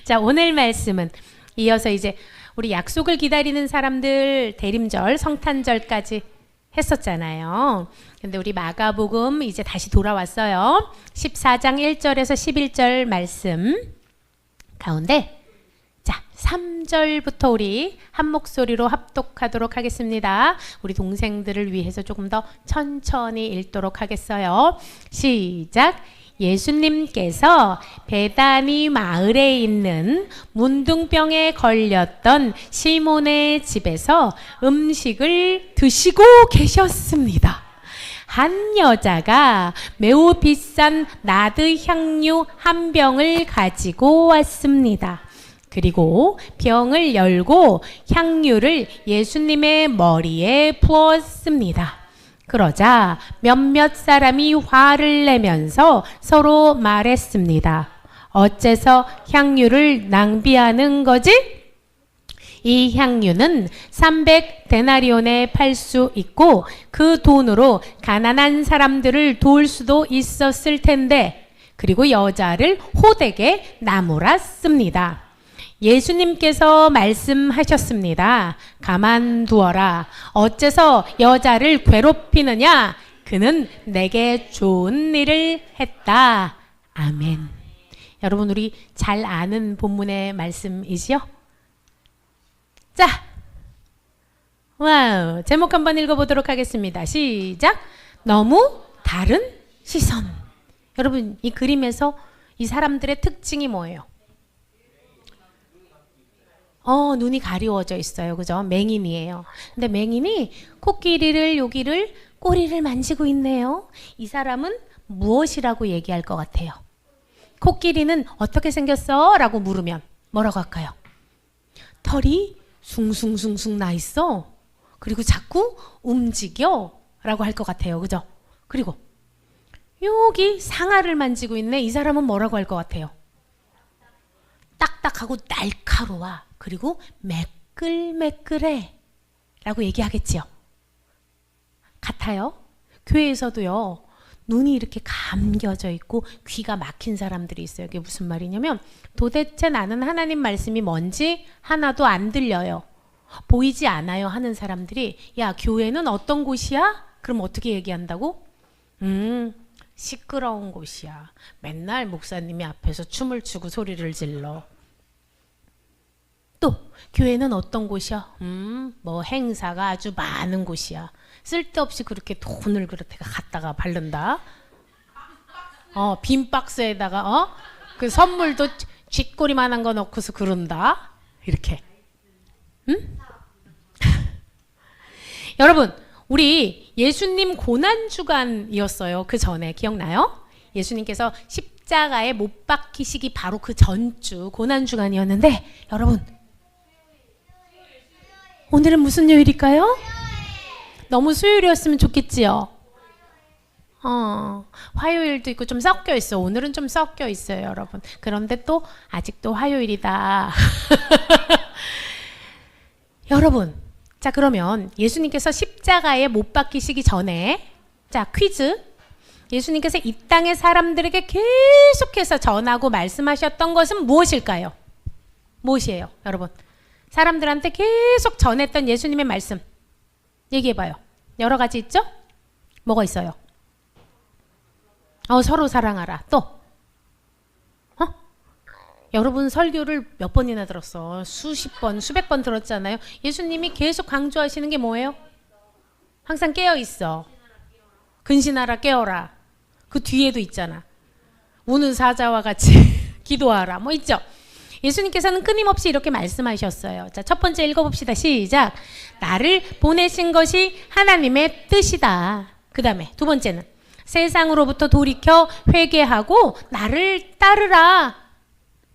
자, 오늘 말씀은 이어서 이제 우리 약속을 기다리는 사람들 대림절, 성탄절까지 했었잖아요. 근데 우리 마가복음 이제 다시 돌아왔어요. 14장 1절에서 11절 말씀 가운데 자, 3절부터 우리 한 목소리로 합독하도록 하겠습니다. 우리 동생들을 위해서 조금 더 천천히 읽도록 하겠어요. 시작! 예수님께서 베다니 마을에 있는 문둥병에 걸렸던 시몬의 집에서 음식을 드시고 계셨습니다. 한 여자가 매우 비싼 나드 향유 한 병을 가지고 왔습니다. 그리고 병을 열고 향유를 예수님의 머리에 부었습니다. 그러자 몇몇 사람이 화를 내면서 서로 말했습니다. 어째서 향유를 낭비하는 거지? 이 향유는 300데나리온에 팔 수 있고 그 돈으로 가난한 사람들을 도울 수도 있었을 텐데, 그리고 여자를 호되게 나무랐습니다. 예수님께서 말씀하셨습니다. 가만두어라. 어째서 여자를 괴롭히느냐? 그는 내게 좋은 일을 했다. 아멘. 여러분, 우리 잘 아는 본문의 말씀이지요? 자, 와우. 제목 한번 읽어보도록 하겠습니다. 시작. 너무 다른 시선. 여러분, 이 그림에서 이 사람들의 특징이 뭐예요? 눈이 가리워져 있어요. 그죠? 맹인이에요. 근데 맹인이 코끼리를, 여기를, 꼬리를 만지고 있네요. 이 사람은 무엇이라고 얘기할 것 같아요? 코끼리는 어떻게 생겼어? 라고 물으면 뭐라고 할까요? 털이 숭숭숭숭 나 있어. 그리고 자꾸 움직여. 라고 할 것 같아요. 그죠? 그리고 여기 상아를 만지고 있네. 이 사람은 뭐라고 할 것 같아요? 딱딱하고 날카로워. 그리고 매끌매끌해 라고 얘기하겠지요. 같아요. 교회에서도요, 눈이 이렇게 감겨져 있고 귀가 막힌 사람들이 있어요. 이게 무슨 말이냐면, 도대체 나는 하나님 말씀이 뭔지 하나도 안 들려요, 보이지 않아요 하는 사람들이, 야, 교회는 어떤 곳이야? 그럼 어떻게 얘기한다고? 시끄러운 곳이야. 맨날 목사님이 앞에서 춤을 추고 소리를 질러. 또 교회는 어떤 곳이야? 뭐 행사가 아주 많은 곳이야. 쓸데없이 그렇게 돈을 그렇게 갖다가 바른다. 빈 박스에다가 그 선물도 쥐꼬리만한 거 넣고서 그런다. 이렇게. 여러분, 우리 예수님 고난주간이었어요. 그 전에 기억나요? 예수님께서 십자가에 못 박히시기 바로 그 전주 고난주간이었는데, 여러분, 오늘은 무슨 요일일까요? 너무 수요일이었으면 좋겠지요. 화요일도 있고 좀 섞여 있어. 오늘은 좀 섞여 있어요, 여러분. 그런데 또 아직도 화요일이다. 여러분, 자, 그러면 예수님께서 십자가에 못 박히시기 전에, 자, 퀴즈. 예수님께서 이 땅의 사람들에게 계속해서 전하고 말씀하셨던 것은 무엇일까요? 무엇이에요, 여러분? 사람들한테 계속 전했던 예수님의 말씀 얘기해봐요. 여러 가지 있죠? 뭐가 있어요? 서로 사랑하라. 또? 여러분 설교를 몇 번이나 들었어? 수십 번, 수백 번 들었잖아요. 예수님이 계속 강조하시는 게 뭐예요? 항상 깨어있어. 근신하라, 깨어라. 그 뒤에도 있잖아. 우는 사자와 같이 기도하라. 뭐 있죠? 예수님께서는 끊임없이 이렇게 말씀하셨어요. 자, 첫 번째 읽어봅시다. 시작. 나를 보내신 것이 하나님의 뜻이다. 그 다음에 두 번째는 세상으로부터 돌이켜 회개하고 나를 따르라.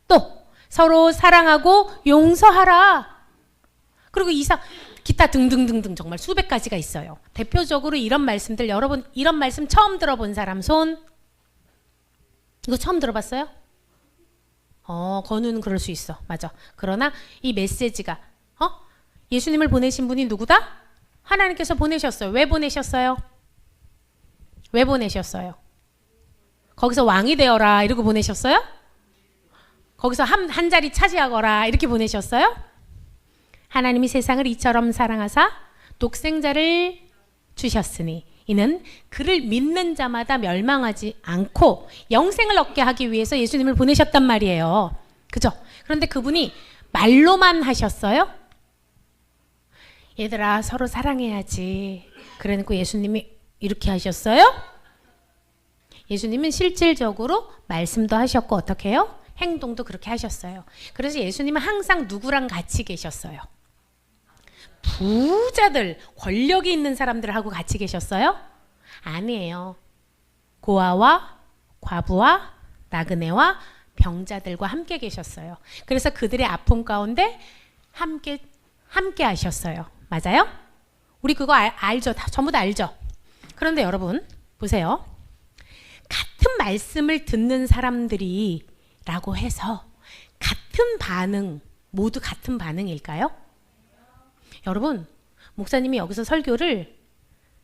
또 서로 사랑하고 용서하라. 그리고 기타 등등등등 정말 수백 가지가 있어요. 대표적으로 이런 말씀들, 여러분 이런 말씀 처음 들어본 사람 손? 이거 처음 들어봤어요? 건우는 그럴 수 있어. 맞아. 그러나 이 메시지가 예수님을 보내신 분이 누구다? 하나님께서 보내셨어요. 왜 보내셨어요? 왜 보내셨어요? 거기서 왕이 되어라 이러고 보내셨어요? 거기서 한 자리 차지하거라 이렇게 보내셨어요? 하나님이 세상을 이처럼 사랑하사 독생자를 주셨으니 이는 그를 믿는 자마다 멸망하지 않고 영생을 얻게 하기 위해서 예수님을 보내셨단 말이에요. 그죠? 그런데 그분이 말로만 하셨어요? 얘들아 서로 사랑해야지. 그래놓고 예수님이 이렇게 하셨어요? 예수님은 실질적으로 말씀도 하셨고 어떻게 해요? 행동도 그렇게 하셨어요. 그래서 예수님은 항상 누구랑 같이 계셨어요? 부자들, 권력이 있는 사람들하고 같이 계셨어요? 아니에요. 고아와 과부와 나그네와 병자들과 함께 계셨어요. 그래서 그들의 아픔 가운데 함께 하셨어요. 맞아요? 우리 그거 알죠? 전부 다 알죠? 그런데 여러분 보세요. 같은 말씀을 듣는 사람들이 라고 해서 같은 반응, 모두 같은 반응일까요? 여러분, 목사님이 여기서 설교를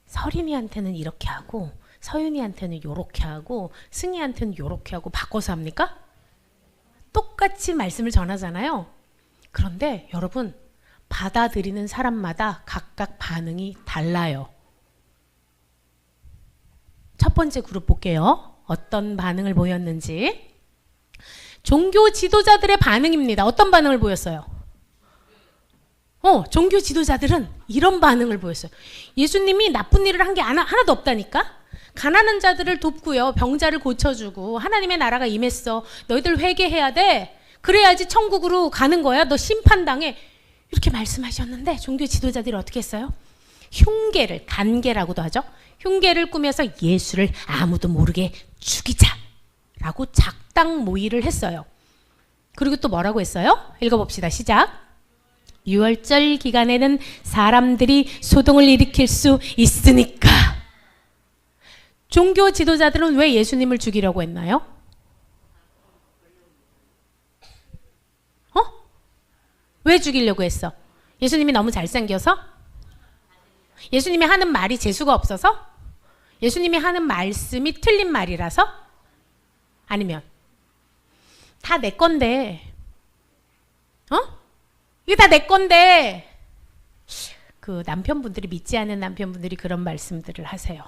서린이한테는 이렇게 하고 서윤이한테는 요렇게 하고 승희한테는 요렇게 하고 바꿔서 합니까? 똑같이 말씀을 전하잖아요. 그런데 여러분, 받아들이는 사람마다 각각 반응이 달라요. 첫 번째 그룹 볼게요. 어떤 반응을 보였는지. 종교 지도자들의 반응입니다. 어떤 반응을 보였어요? 종교 지도자들은 이런 반응을 보였어요. 예수님이 나쁜 일을 한 게 하나도 없다니까? 가난한 자들을 돕고요. 병자를 고쳐주고 하나님의 나라가 임했어. 너희들 회개해야 돼. 그래야지 천국으로 가는 거야. 너 심판당해. 이렇게 말씀하셨는데 종교 지도자들이 어떻게 했어요? 흉계를, 간계라고도 하죠. 흉계를 꾸며서 예수를 아무도 모르게 죽이자라고 작당 모의를 했어요. 그리고 또 뭐라고 했어요? 읽어봅시다. 시작. 유월절 기간에는 사람들이 소동을 일으킬 수 있으니까. 종교 지도자들은 왜 예수님을 죽이려고 했나요? 왜 죽이려고 했어? 예수님이 너무 잘생겨서? 예수님이 하는 말이 재수가 없어서? 예수님이 하는 말씀이 틀린 말이라서? 아니면 다 내 건데 이게 다 내 건데 그 남편분들이 믿지 않는 남편분들이 그런 말씀들을 하세요.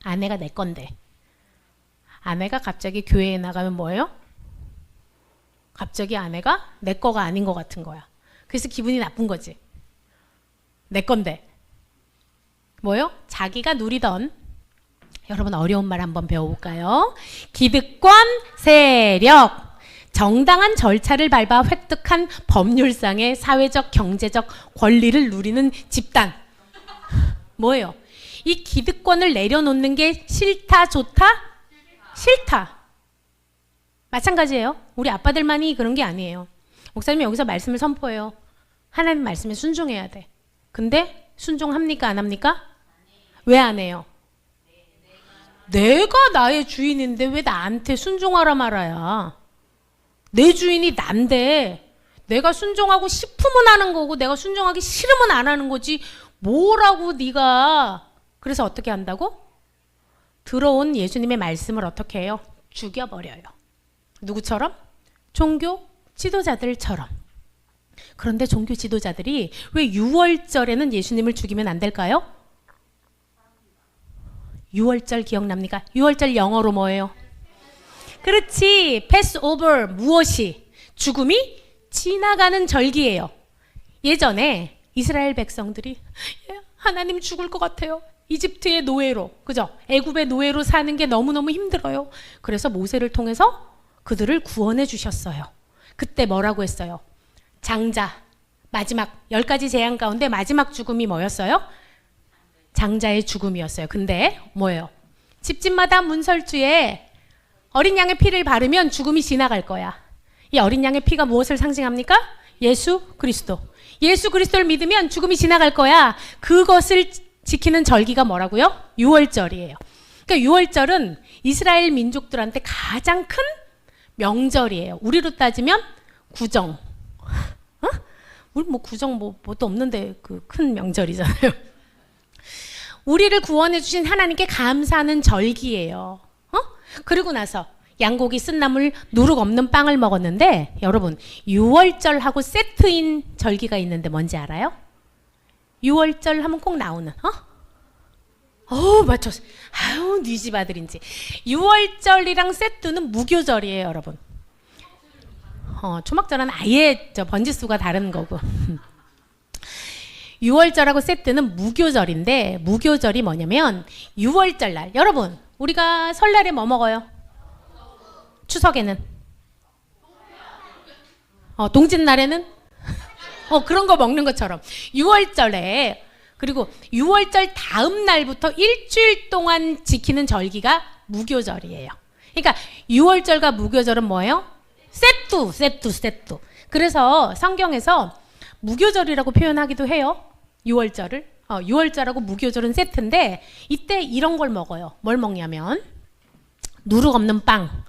아내가 내 건데 아내가 갑자기 교회에 나가면 뭐예요? 갑자기 아내가 내 거가 아닌 것 같은 거야. 그래서 기분이 나쁜 거지. 내 건데 뭐요? 자기가 누리던, 여러분 어려운 말 한번 배워볼까요? 기득권 세력, 정당한 절차를 밟아 획득한 법률상의 사회적 경제적 권리를 누리는 집단. 뭐예요? 이 기득권을 내려놓는 게 싫다 좋다? 싫다. 마찬가지예요. 우리 아빠들만이 그런 게 아니에요. 목사님이 여기서 말씀을 선포해요. 하나님 말씀에 순종해야 돼. 근데 순종합니까 안 합니까? 왜 안 해요? 내가 나의 주인인데 왜 나한테 순종하라 말아야. 내 주인이 난데 내가 순종하고 싶으면 하는 거고 내가 순종하기 싫으면 안 하는 거지 뭐라고 네가. 그래서 어떻게 한다고? 들어온 예수님의 말씀을 어떻게 해요? 죽여버려요. 누구처럼? 종교 지도자들처럼. 그런데 종교 지도자들이 왜 6월절에는 예수님을 죽이면 안 될까요? 6월절 기억납니까? 6월절 영어로 뭐예요? 그렇지. 패스오버. 무엇이? 죽음이 지나가는 절기예요. 예전에 이스라엘 백성들이 하나님 죽을 것 같아요. 이집트의 노예로, 그죠? 애굽의 노예로 사는 게 너무너무 힘들어요. 그래서 모세를 통해서 그들을 구원해 주셨어요. 그때 뭐라고 했어요? 장자, 마지막 10가지 재앙 가운데 마지막 죽음이 뭐였어요? 장자의 죽음이었어요. 근데 뭐예요? 집집마다 문설주에 어린 양의 피를 바르면 죽음이 지나갈 거야. 이 어린 양의 피가 무엇을 상징합니까? 예수 그리스도. 예수 그리스도를 믿으면 죽음이 지나갈 거야. 그것을 지키는 절기가 뭐라고요? 6월절이에요. 그러니까 6월절은 이스라엘 민족들한테 가장 큰 명절이에요. 우리로 따지면 구정. 우리 뭐 구정 뭐도 없는데 그 큰 명절이잖아요. 우리를 구원해 주신 하나님께 감사하는 절기예요. 그리고 나서 양고기 쓴 나물 누룩 없는 빵을 먹었는데 여러분 유월절하고 세트인 절기가 있는데 뭔지 알아요? 유월절 하면 꼭 나오는 맞췄어. 아유 네 집 아들인지. 유월절이랑 세트는 무교절이에요 여러분. 초막절은 아예 번지수가 다른 거고. 유월절하고 세트는 무교절인데 무교절이 뭐냐면 유월절 날 여러분 우리가 설날에 뭐 먹어요? 추석에는? 동짓날에는? 그런 거 먹는 것처럼 6월절에 그리고 6월절 다음 날부터 일주일 동안 지키는 절기가 무교절이에요. 그러니까 6월절과 무교절은 뭐예요? 세트. 그래서 성경에서 무교절이라고 표현하기도 해요. 6월절을. 6월절하고 무교절은 세트인데 이때 이런 걸 먹어요. 뭘 먹냐면 누룩 없는 빵.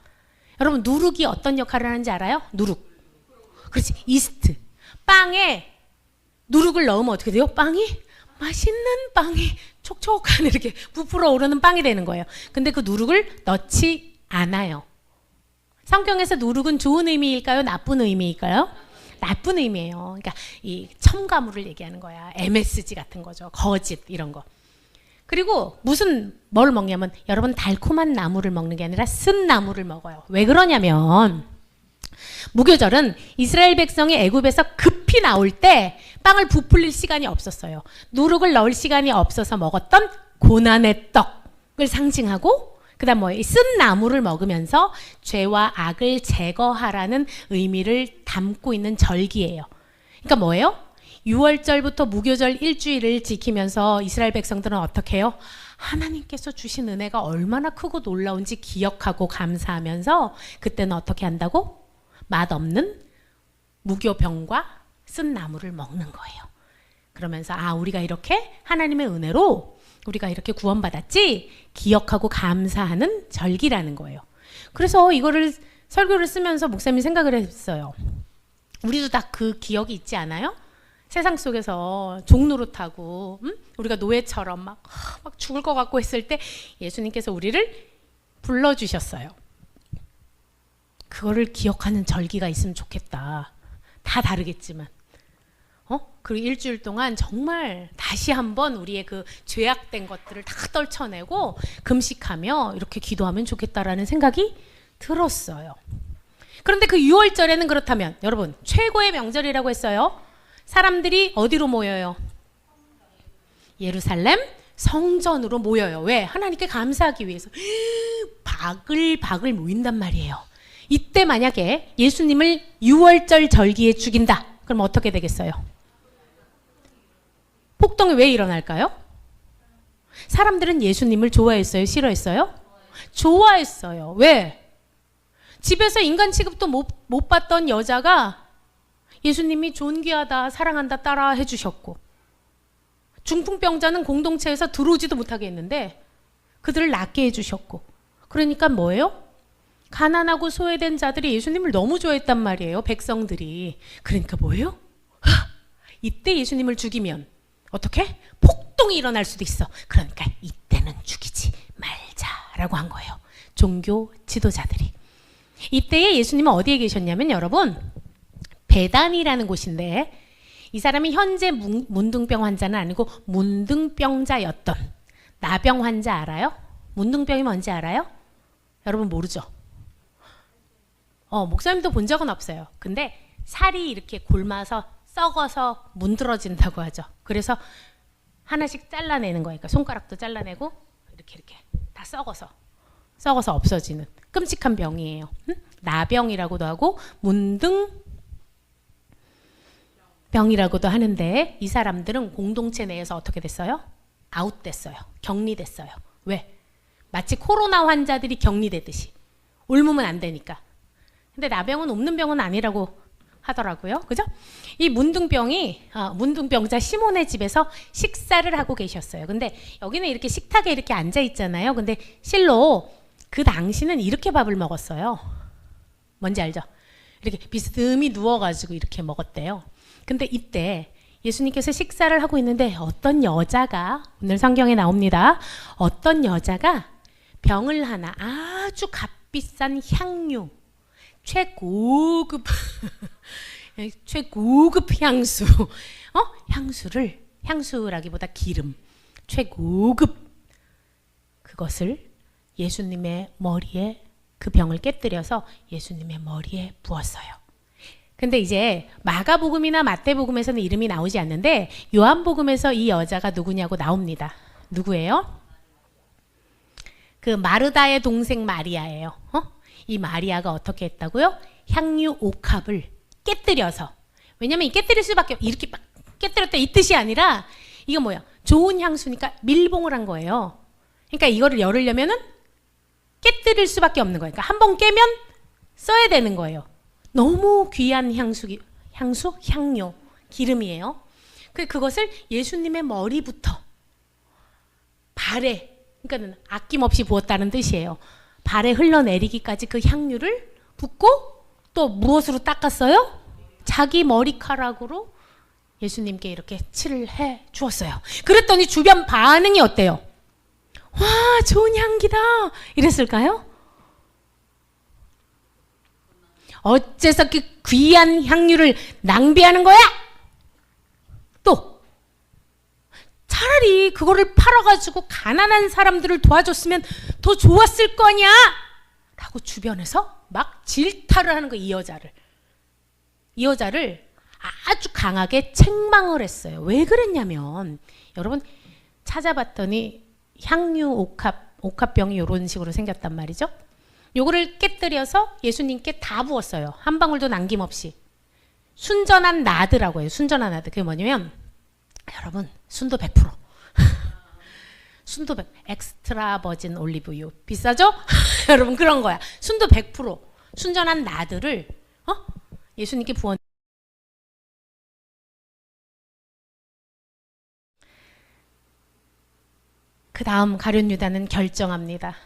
여러분 누룩이 어떤 역할을 하는지 알아요? 누룩. 그렇지. 이스트. 빵에 누룩을 넣으면 어떻게 돼요? 빵이 맛있는 빵이 촉촉한 이렇게 부풀어 오르는 빵이 되는 거예요. 근데 그 누룩을 넣지 않아요. 성경에서 누룩은 좋은 의미일까요? 나쁜 의미일까요? 나쁜 의미예요. 그러니까 이 첨가물을 얘기하는 거야. MSG 같은 거죠. 거짓 이런 거. 그리고 뭘 먹냐면 여러분 달콤한 나물을 먹는 게 아니라 쓴 나물을 먹어요. 왜 그러냐면 무교절은 이스라엘 백성이 애굽에서 급히 나올 때 빵을 부풀릴 시간이 없었어요. 누룩을 넣을 시간이 없어서 먹었던 고난의 떡을 상징하고 그다음 쓴 나물을 먹으면서 죄와 악을 제거하라는 의미를 담고 있는 절기예요. 그러니까 뭐예요? 6월절부터 무교절 일주일을 지키면서 이스라엘 백성들은 어떻게 해요? 하나님께서 주신 은혜가 얼마나 크고 놀라운지 기억하고 감사하면서 그때는 어떻게 한다고? 맛없는 무교병과 쓴 나물을 먹는 거예요. 그러면서 우리가 이렇게 하나님의 은혜로 우리가 이렇게 구원받았지 기억하고 감사하는 절기라는 거예요. 그래서 이거를 설교를 쓰면서 목사님이 생각을 했어요. 우리도 다 그 기억이 있지 않아요? 세상 속에서 종노릇하고 우리가 노예처럼 막 죽을 것 같고 했을 때 예수님께서 우리를 불러주셨어요. 그거를 기억하는 절기가 있으면 좋겠다. 다 다르겠지만 그리고 일주일 동안 정말 다시 한번 우리의 그 죄악된 것들을 다 떨쳐내고 금식하며 이렇게 기도하면 좋겠다라는 생각이 들었어요. 그런데 그 6월절에는 그렇다면 여러분 최고의 명절이라고 했어요. 사람들이 어디로 모여요? 예루살렘 성전으로 모여요. 왜? 하나님께 감사하기 위해서 바글바글 모인단 말이에요. 이때 만약에 예수님을 6월절 절기에 죽인다. 그럼 어떻게 되겠어요? 폭동이 왜 일어날까요? 사람들은 예수님을 좋아했어요? 싫어했어요? 좋아했어요. 왜? 집에서 인간 취급도 못 받던 여자가 예수님이 존귀하다, 사랑한다, 따라 해주셨고 중풍병자는 공동체에서 들어오지도 못하게 했는데 그들을 낫게 해주셨고 그러니까 뭐예요? 가난하고 소외된 자들이 예수님을 너무 좋아했단 말이에요. 백성들이. 그러니까 뭐예요? 이때 예수님을 죽이면 어떻게? 폭동이 일어날 수도 있어. 그러니까 이때는 죽이지 말자라고 한 거예요. 종교 지도자들이. 이때에 예수님은 어디에 계셨냐면 여러분 베단이라는 곳인데 이 사람이 현재 문둥병 환자는 아니고 문둥병자였던 나병 환자 알아요? 문둥병이 뭔지 알아요? 여러분 모르죠? 목사님도 본 적은 없어요. 근데 살이 이렇게 곪아서 썩어서 문드러진다고 하죠. 그래서 하나씩 잘라내는 거예요. 그러니까 손가락도 잘라내고 이렇게 다 썩어서 없어지는 끔찍한 병이에요. 나병이라고도 하고 문둥병이라고도 하는데 이 사람들은 공동체 내에서 어떻게 됐어요? 아웃됐어요. 격리됐어요. 왜? 마치 코로나 환자들이 격리되듯이 옮으면 안 되니까. 근데 나병은 옮는 병은 아니라고 하더라고요. 그죠? 이 문둥병자 시몬의 집에서 식사를 하고 계셨어요. 근데 여기는 이렇게 식탁에 이렇게 앉아 있잖아요. 근데 실로 그 당시는 이렇게 밥을 먹었어요. 뭔지 알죠? 이렇게 비스듬히 누워가지고 이렇게 먹었대요. 근데 이때 예수님께서 식사를 하고 있는데 어떤 여자가 오늘 성경에 나옵니다. 어떤 여자가 병을 하나 아주 값비싼 향유, 최고급 최고급 향수, 향수라기보다 기름, 최고급 그것을 예수님의 머리에, 그 병을 깨뜨려서 예수님의 머리에 부었어요. 근데 이제 마가복음이나 마태복음에서는 이름이 나오지 않는데 요한복음에서 이 여자가 누구냐고 나옵니다. 누구예요? 그 마르다의 동생 마리아예요. 이 마리아가 어떻게 했다고요? 향유 옥합을 깨뜨려서, 왜냐면 이 깨뜨릴 수밖에, 이렇게 막 깨뜨렸다 이 뜻이 아니라 이거 뭐야? 좋은 향수니까 밀봉을 한 거예요. 그러니까 이거를 열으려면은 깨뜨릴 수밖에 없는 거예요. 그러니까 한 번 깨면 써야 되는 거예요. 너무 귀한 향유, 기름이에요. 그것을 예수님의 머리부터 발에, 그러니까 아낌없이 부었다는 뜻이에요. 발에 흘러내리기까지 그 향유를 붓고 또 무엇으로 닦았어요? 자기 머리카락으로 예수님께 이렇게 칠을 해 주었어요. 그랬더니 주변 반응이 어때요? 와, 좋은 향기다 이랬을까요? 어째서 그 귀한 향유를 낭비하는 거야? 또 차라리 그거를 팔아가지고 가난한 사람들을 도와줬으면 더 좋았을 거냐? 라고 주변에서 막 질타를 하는 거예요. 이 여자를 아주 강하게 책망을 했어요. 왜 그랬냐면, 여러분 찾아봤더니 향유 옥합병이 이런 식으로 생겼단 말이죠. 요거를 깨뜨려서 예수님께 다 부었어요. 한 방울도 남김없이. 순전한 나드라고 해요. 순전한 나드. 그게 뭐냐면, 여러분 순도 100%. 순도 100, 엑스트라 버진 올리브유 비싸죠? 여러분 그런 거야. 순도 100%, 순전한 나드를 예수님께 부었. 그 다음 가룟 유다는 결정합니다.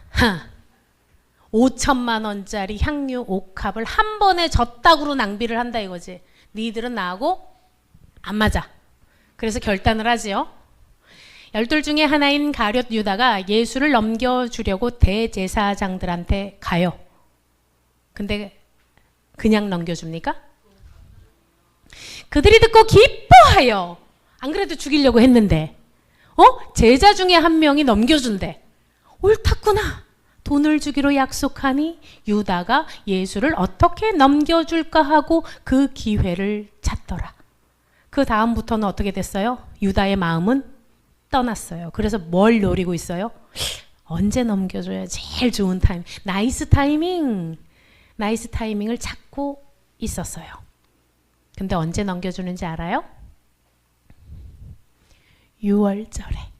5천만 원짜리 향유 옥합을 한 번에 젖다구로 낭비를 한다 이거지. 니들은 나하고 안 맞아. 그래서 결단을 하지요. 12 중에 하나인 가룟 유다가 예수를 넘겨주려고 대제사장들한테 가요. 근데 그냥 넘겨줍니까? 그들이 듣고 기뻐하여, 안 그래도 죽이려고 했는데 제자 중에 한 명이 넘겨준대. 옳았구나. 돈을 주기로 약속하니 유다가 예수를 어떻게 넘겨줄까 하고 그 기회를 찾더라. 그 다음부터는 어떻게 됐어요? 유다의 마음은 떠났어요. 그래서 뭘 노리고 있어요? 언제 넘겨줘야 제일 좋은 타이밍, 나이스 타이밍을 찾고 있었어요. 근데 언제 넘겨주는지 알아요? 6월절에.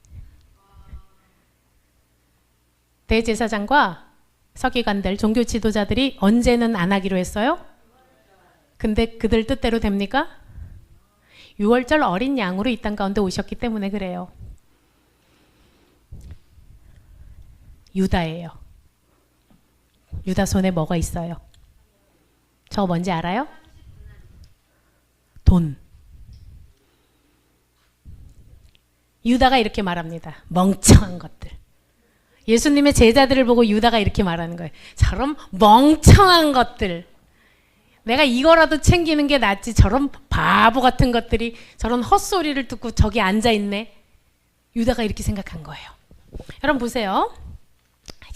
대제사장과 서기관들, 종교 지도자들이 언제는 안 하기로 했어요? 근데 그들 뜻대로 됩니까? 6월절 어린 양으로 이 땅 가운데 오셨기 때문에 그래요. 유다예요. 유다 손에 뭐가 있어요? 저 뭔지 알아요? 돈. 유다가 이렇게 말합니다. 멍청한 것들. 예수님의 제자들을 보고 유다가 이렇게 말하는 거예요. 저런 멍청한 것들. 내가 이거라도 챙기는 게 낫지. 저런 바보 같은 것들이 저런 헛소리를 듣고 저기 앉아있네. 유다가 이렇게 생각한 거예요. 여러분 보세요.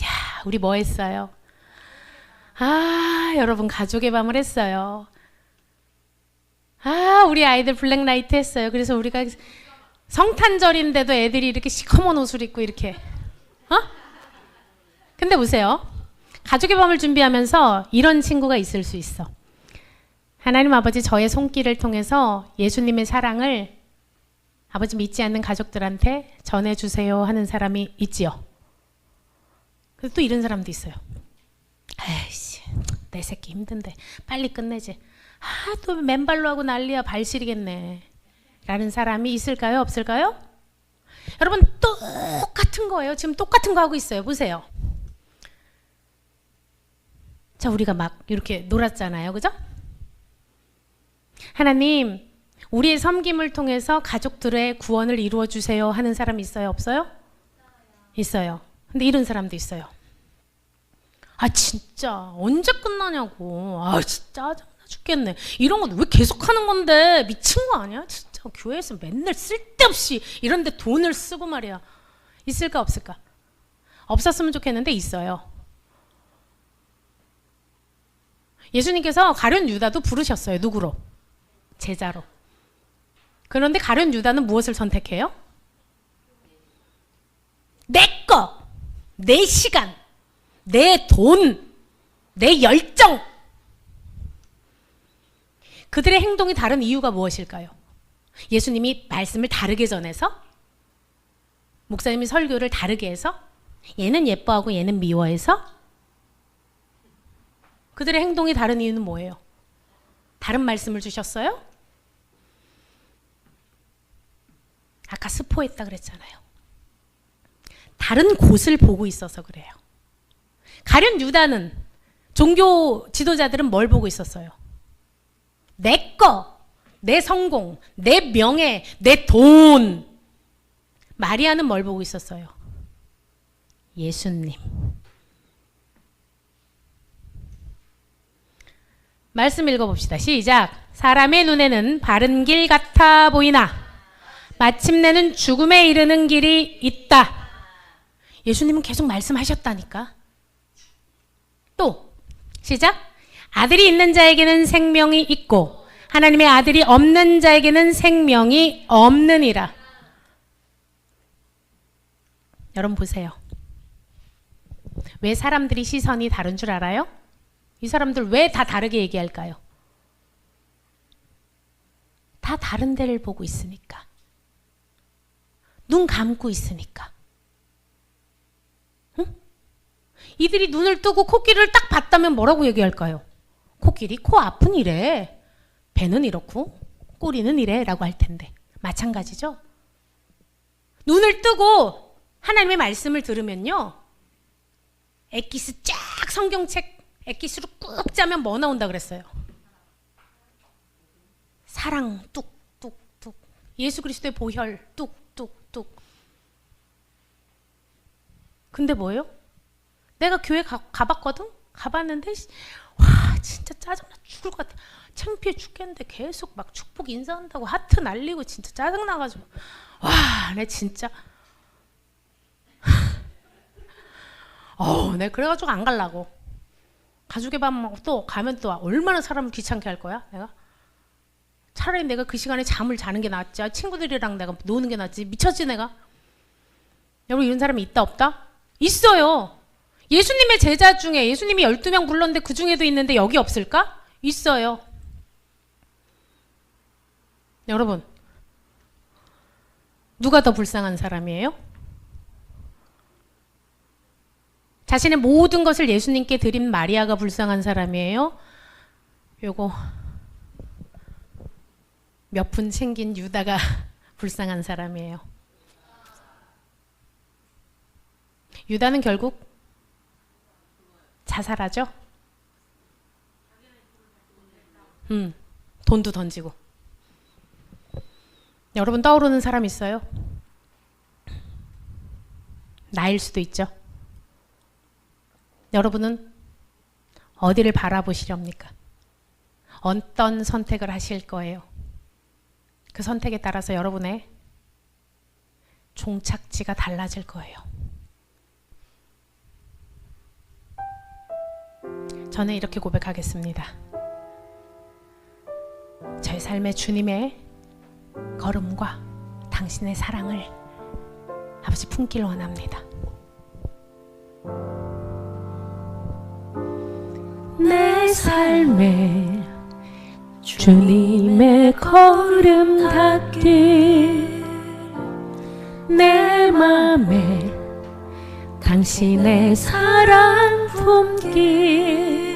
야, 우리 뭐 했어요? 여러분 가족의 밤을 했어요. 우리 아이들 블랙나이트 했어요. 그래서 우리가 성탄절인데도 애들이 이렇게 시커먼 옷을 입고 이렇게. 근데 보세요. 가족의 밤을 준비하면서 이런 친구가 있을 수 있어. 하나님 아버지, 저의 손길을 통해서 예수님의 사랑을 아버지 믿지 않는 가족들한테 전해주세요 하는 사람이 있지요. 그래서 또 이런 사람도 있어요. 아이씨, 내 새끼 힘든데 빨리 끝내지. 또 맨발로 하고 난리야. 발 시리겠네. 라는 사람이 있을까요? 없을까요? 여러분 똑같은 거예요. 지금 똑같은 거 하고 있어요. 보세요. 자, 우리가 막 이렇게 놀았잖아요. 그죠? 하나님, 우리의 섬김을 통해서 가족들의 구원을 이루어 주세요 하는 사람 있어요? 없어요? 있어요. 근데 이런 사람도 있어요. 아 진짜 언제 끝나냐고. 아 진짜 짜증나 죽겠네. 이런 건 왜 계속 하는 건데. 미친 거 아니야? 진짜 교회에서 맨날 쓸데없이 이런 데 돈을 쓰고 말이야. 있을까 없을까? 없었으면 좋겠는데 있어요. 예수님께서 가룟 유다도 부르셨어요. 누구로? 제자로. 그런데 가룟 유다는 무엇을 선택해요? 내 거, 내 시간, 내 돈, 내 열정. 그들의 행동이 다른 이유가 무엇일까요? 예수님이 말씀을 다르게 전해서? 목사님이 설교를 다르게 해서? 얘는 예뻐하고 얘는 미워해서? 그들의 행동이 다른 이유는 뭐예요? 다른 말씀을 주셨어요? 아까 스포했다 그랬잖아요. 다른 곳을 보고 있어서 그래요. 가룟 유다는, 종교 지도자들은 뭘 보고 있었어요? 내 거, 내 성공, 내 명예, 내 돈. 마리아는 뭘 보고 있었어요? 예수님. 말씀 읽어봅시다. 시작. 사람의 눈에는 바른 길 같아 보이나 마침내는 죽음에 이르는 길이 있다. 예수님은 계속 말씀하셨다니까. 또 시작. 아들이 있는 자에게는 생명이 있고 하나님의 아들이 없는 자에게는 생명이 없느니라. 여러분 보세요. 왜 사람들이 시선이 다른 줄 알아요? 이 사람들 왜 다 다르게 얘기할까요? 다 다른 데를 보고 있으니까. 눈 감고 있으니까. 응? 이들이 눈을 뜨고 코끼리를 딱 봤다면 뭐라고 얘기할까요? 코끼리 코 앞은 이래. 배는 이렇고 꼬리는 이래 라고 할 텐데 마찬가지죠. 눈을 뜨고 하나님의 말씀을 들으면요. 엑기스 쫙 성경책 엑기스로 꾹 짜면 뭐 나온다 그랬어요? 사랑 뚝뚝뚝. 예수 그리스도의 보혈 뚝뚝뚝. 근데 뭐예요? 내가 교회 가봤거든? 가봤는데 와 진짜 짜증나 죽을 것 같아. 창피해 죽겠는데 계속 막 축복 인사한다고 하트 날리고 진짜 짜증나가지고 와 내 진짜 내가 그래가지고 안 가려고. 가족의 밥 또 가면 또 얼마나 사람을 귀찮게 할 거야 내가. 차라리 내가 그 시간에 잠을 자는 게 낫지. 친구들이랑 내가 노는 게 낫지. 미쳤지 내가. 여러분 이런 사람이 있다 없다? 있어요. 예수님의 제자 중에 예수님이 12명 불렀는데 그 중에도 있는데 여기 없을까? 있어요. 여러분 누가 더 불쌍한 사람이에요? 자신의 모든 것을 예수님께 드린 마리아가 불쌍한 사람이에요? 요거 몇 푼 챙긴 유다가 불쌍한 사람이에요. 유다는 결국 자살하죠? 돈도 던지고. 여러분 떠오르는 사람 있어요? 나일 수도 있죠. 여러분은 어디를 바라보시렵니까? 어떤 선택을 하실 거예요? 그 선택에 따라서 여러분의 종착지가 달라질 거예요. 저는 이렇게 고백하겠습니다. 저의 삶의 주님의 걸음과 당신의 사랑을 아버지 품길 원합니다. 내 삶에 주님의 걸음 닿길, 내 맘에 당신의 사랑 품길,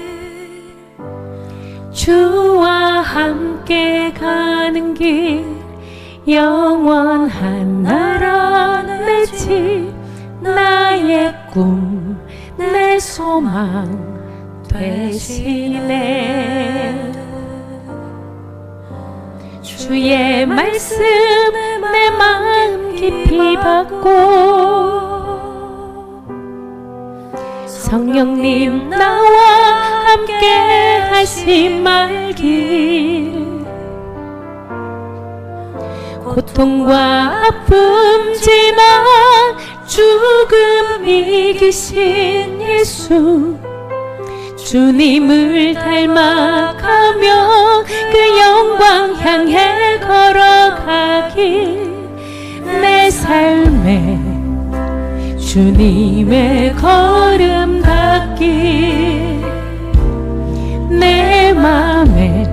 주와 함께 가는 길, 영원한 나라 내 집, 나의 꿈, 내 소망 되시네. 주의 말씀 내 마음 깊이 받고 성령님 나와 함께 하시 말길. 고통과 아픔 지나 죽음 이기신 예수, 주님을 닮아가며 그 영광 향해 걸어가길. 내 삶에 주님의 걸음 닿길. 내 맘에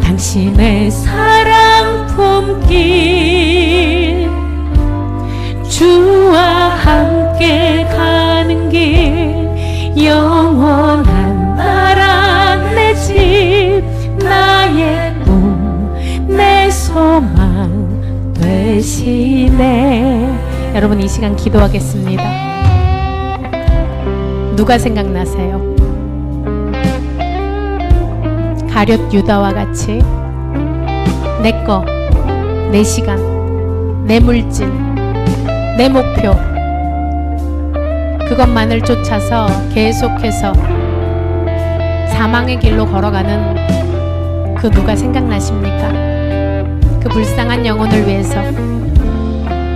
당신의 사랑 품길. 주와 함께 가는 길, 영원한 나라 내 집, 나의 꿈, 내 소망 되시네. 여러분, 이 시간 기도하겠습니다. 누가 생각나세요? 가룟 유다와 같이 내 거, 내 시간, 내 물질, 내 목표, 그것만을 쫓아서 계속해서 사망의 길로 걸어가는 그 누가 생각나십니까? 그 불쌍한 영혼을 위해서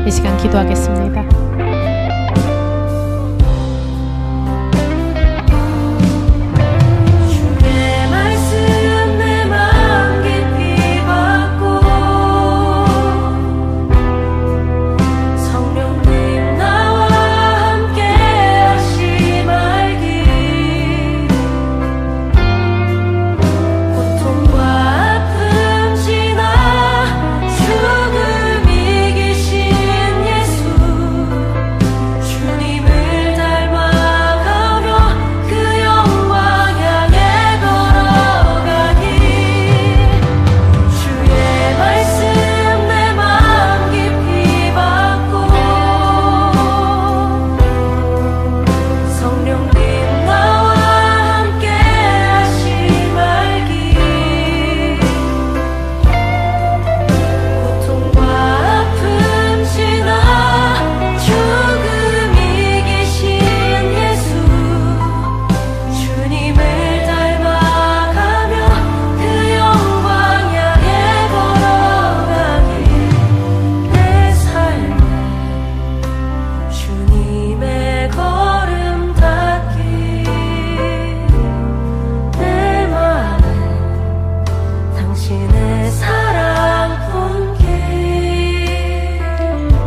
이 시간 기도하겠습니다.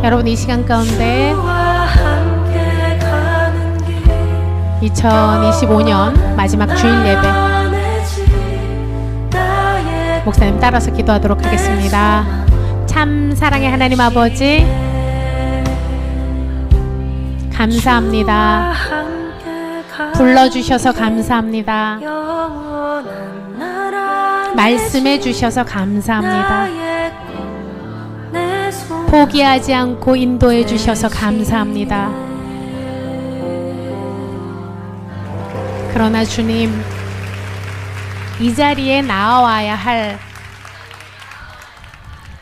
여러분, 이 시간 가운데 2025년 마지막 주일 예배, 목사님 따라서 기도하도록 하겠습니다. 참 사랑의 하나님 아버지, 감사합니다. 불러주셔서 감사합니다. 말씀해 주셔서 감사합니다. 포기하지 않고 인도해 주셔서 감사합니다. 그러나 주님, 이 자리에 나와야 할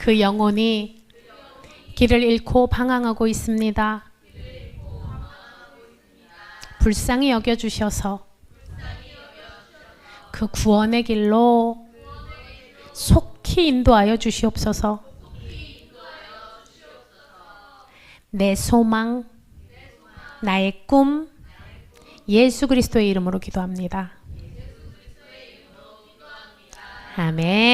그 영혼이 길을 잃고 방황하고 있습니다. 불쌍히 여겨주셔서 그 구원의 길로 속히 인도하여 주시옵소서. 내 소망, 나의 꿈, 예수 그리스도의 이름으로 기도합니다. 아멘.